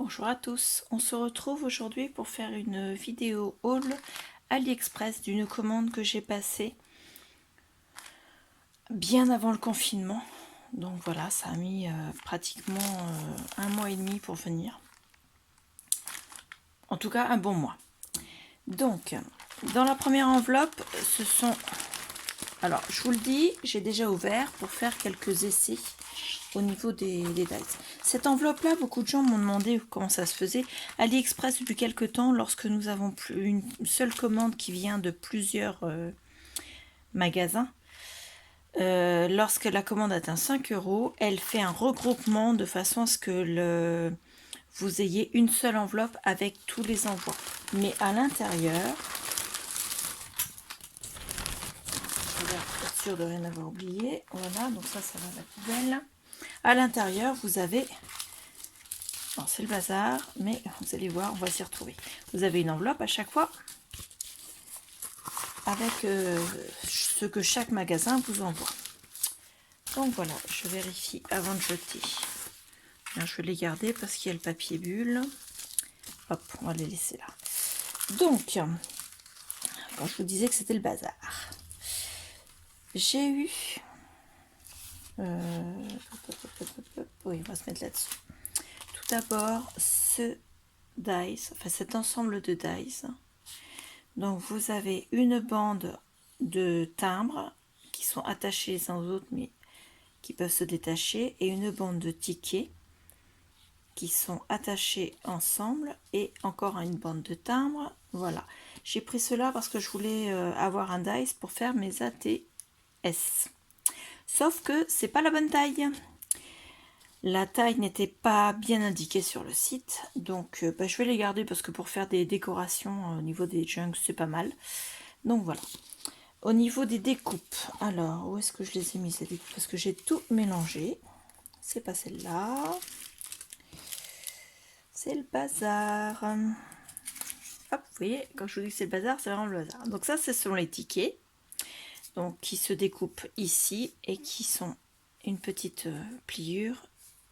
Bonjour à tous, on se retrouve aujourd'hui pour faire une vidéo haul AliExpress d'une commande que j'ai passée bien avant le confinement. Donc voilà, ça a mis pratiquement 1 mois et demi pour venir. En tout cas, un bon mois. Donc, dans la première enveloppe, ce sont... Alors, je vous le dis, j'ai déjà ouvert pour faire quelques essais au niveau des dies. Cette enveloppe-là, beaucoup de gens m'ont demandé comment ça se faisait. AliExpress, depuis quelques temps, lorsque nous avons une seule commande qui vient de plusieurs magasins, lorsque la commande atteint 5 €, elle fait un regroupement de façon à ce que vous ayez une seule enveloppe avec tous les envois. Mais à l'intérieur, je vais être sûre de rien avoir oublié. Voilà, donc ça va à la poubelle. À l'intérieur, vous avez... Bon, c'est le bazar, mais vous allez voir, on va s'y retrouver. Vous avez une enveloppe à chaque fois avec ce que chaque magasin vous envoie. Donc voilà, je vérifie avant de jeter. Là, je vais les garder parce qu'il y a le papier bulle. Hop, on va les laisser là. Donc, quand je vous disais que c'était le bazar, j'ai eu... oui, on va se mettre là-dessus. Tout d'abord, ce dies, enfin cet ensemble de dies. Donc vous avez une bande de timbres qui sont attachés les uns aux autres mais qui peuvent se détacher et une bande de tickets qui sont attachés ensemble et encore une bande de timbres. Voilà, j'ai pris cela parce que je voulais avoir un dies pour faire mes ATS. Sauf que c'est pas la bonne taille. La taille n'était pas bien indiquée sur le site, donc je vais les garder parce que pour faire des décorations au niveau des junks, c'est pas mal. Donc voilà. Au niveau des découpes, alors où est-ce que je les ai mis ces découpes? Parce que j'ai tout mélangé. C'est pas celle-là. C'est le bazar. Hop, vous voyez, quand je vous dis que c'est le bazar, c'est vraiment le bazar. Donc ça, ce sont les tickets. Donc qui se découpent ici et qui sont une petite pliure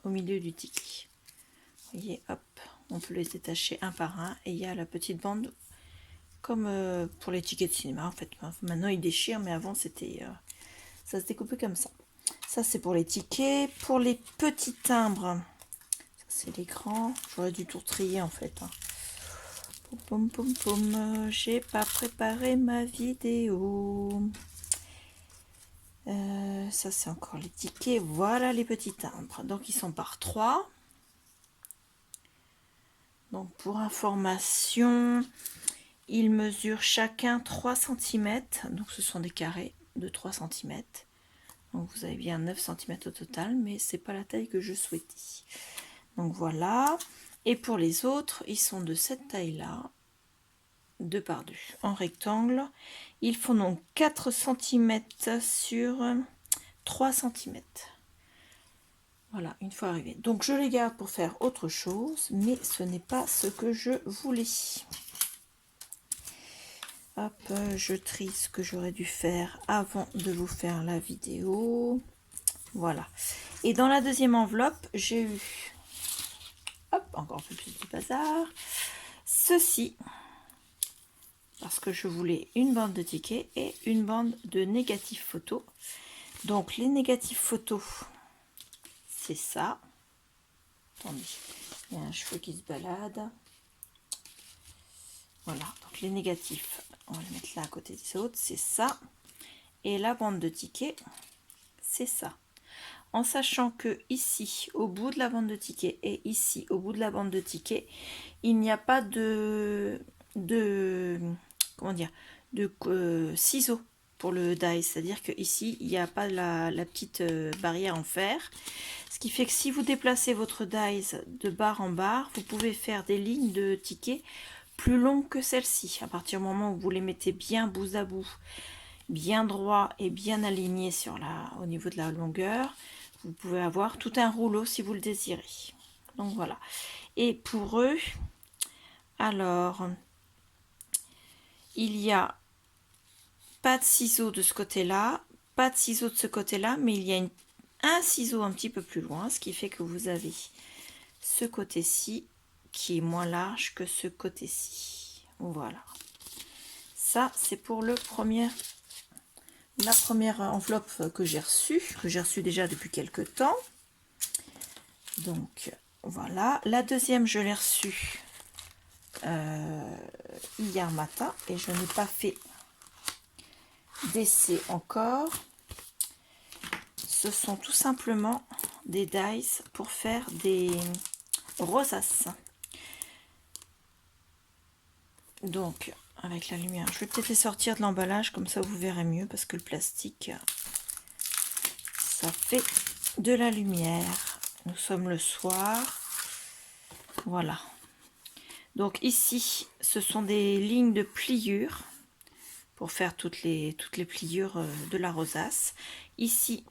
au milieu du ticket. Vous voyez, hop, on peut les détacher un par un et il y a la petite bande comme pour les tickets de cinéma en fait. Maintenant ils déchirent, mais avant c'était ça se découpait comme ça. Ça c'est pour les tickets. Pour les petits timbres, ça c'est les grands. J'aurais dû tout trier en fait. Pom pom pom, j'ai pas préparé ma vidéo. Ça c'est encore les tickets. Voilà les petits timbres. Donc ils sont par 3. Donc pour information, ils mesurent chacun 3 cm. Donc ce sont des carrés de 3 cm. Donc vous avez bien 9 cm au total, mais c'est pas la taille que je souhaitais. Donc voilà. Et pour les autres, ils sont de cette taille-là, 2 par 2, en rectangle. Ils font donc 4 cm sur 3 cm. Voilà, une fois arrivé. Donc je les garde pour faire autre chose, mais ce n'est pas ce que je voulais. Hop, je trie ce que j'aurais dû faire avant de vous faire la vidéo. Voilà. Et dans la deuxième enveloppe, j'ai eu, hop, encore un peu plus de bazar, ceci, parce que je voulais une bande de tickets et une bande de négatifs photos. Donc les négatifs photos, c'est ça. Attendez, il y a un cheveu qui se balade. Voilà, donc les négatifs, on va les mettre là à côté des autres, c'est ça. Et la bande de tickets, c'est ça. En sachant que ici, au bout de la bande de tickets et ici, au bout de la bande de tickets, il n'y a pas de comment dire, de ciseaux pour le die. C'est-à-dire que ici, il n'y a pas la petite barrière en fer. Ce qui fait que si vous déplacez votre dies de barre en barre, vous pouvez faire des lignes de tickets plus longues que celle-ci. À partir du moment où vous les mettez bien bout à bout, bien droit et bien aligné sur au niveau de la longueur, vous pouvez avoir tout un rouleau si vous le désirez. Donc voilà. Et pour eux, alors, il y a pas de ciseaux de ce côté-là, pas de ciseaux de ce côté-là, mais il y a un ciseau un petit peu plus loin, ce qui fait que vous avez ce côté-ci qui est moins large que ce côté-ci. Voilà. Ça, c'est pour la première enveloppe que j'ai reçue déjà depuis quelques temps. Donc, voilà. La deuxième, je l'ai reçue hier matin et je n'ai pas fait d'essai encore. Ce sont tout simplement des dies pour faire des rosaces. Donc, avec la lumière, je vais peut-être les sortir de l'emballage, comme ça vous verrez mieux, parce que le plastique, ça fait de la lumière. Nous sommes le soir. Voilà. Donc ici, ce sont des lignes de pliure pour faire toutes les pliures de la rosace. Ici,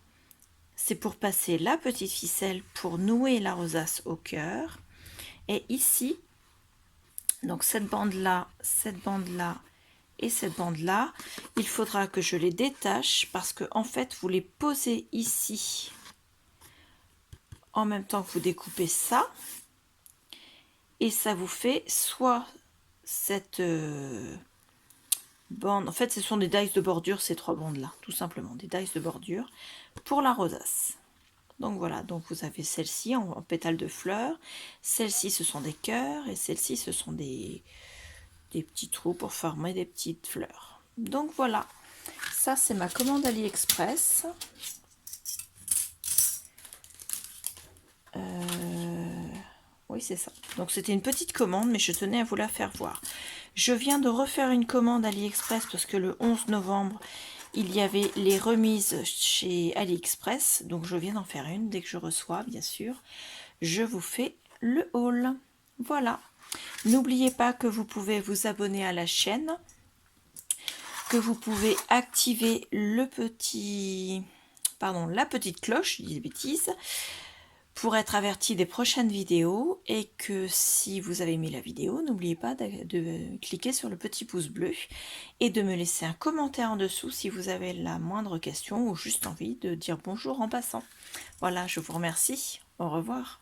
c'est pour passer la petite ficelle pour nouer la rosace au cœur. Et ici, donc cette bande là et cette bande là, il faudra que je les détache parce que en fait vous les posez ici en même temps que vous découpez ça, et ça vous fait soit cette bande, en fait ce sont des dies de bordure, ces trois bandes là, tout simplement des dies de bordure pour la rosace. Donc voilà, donc vous avez celle-ci en pétales de fleurs, celle-ci ce sont des cœurs, et celle-ci ce sont des petits trous pour former des petites fleurs. Donc voilà, ça c'est ma commande AliExpress. Oui, c'est ça. Donc c'était une petite commande, mais je tenais à vous la faire voir. Je viens de refaire une commande AliExpress parce que le 11 novembre, il y avait les remises chez AliExpress. Donc je viens d'en faire une. Dès que je reçois, bien sûr, je vous fais le haul. Voilà. N'oubliez pas que vous pouvez vous abonner à la chaîne, que vous pouvez activer la petite cloche, je dis des bêtises, pour être averti des prochaines vidéos, et que si vous avez aimé la vidéo, n'oubliez pas de cliquer sur le petit pouce bleu et de me laisser un commentaire en dessous si vous avez la moindre question ou juste envie de dire bonjour en passant. Voilà, je vous remercie. Au revoir.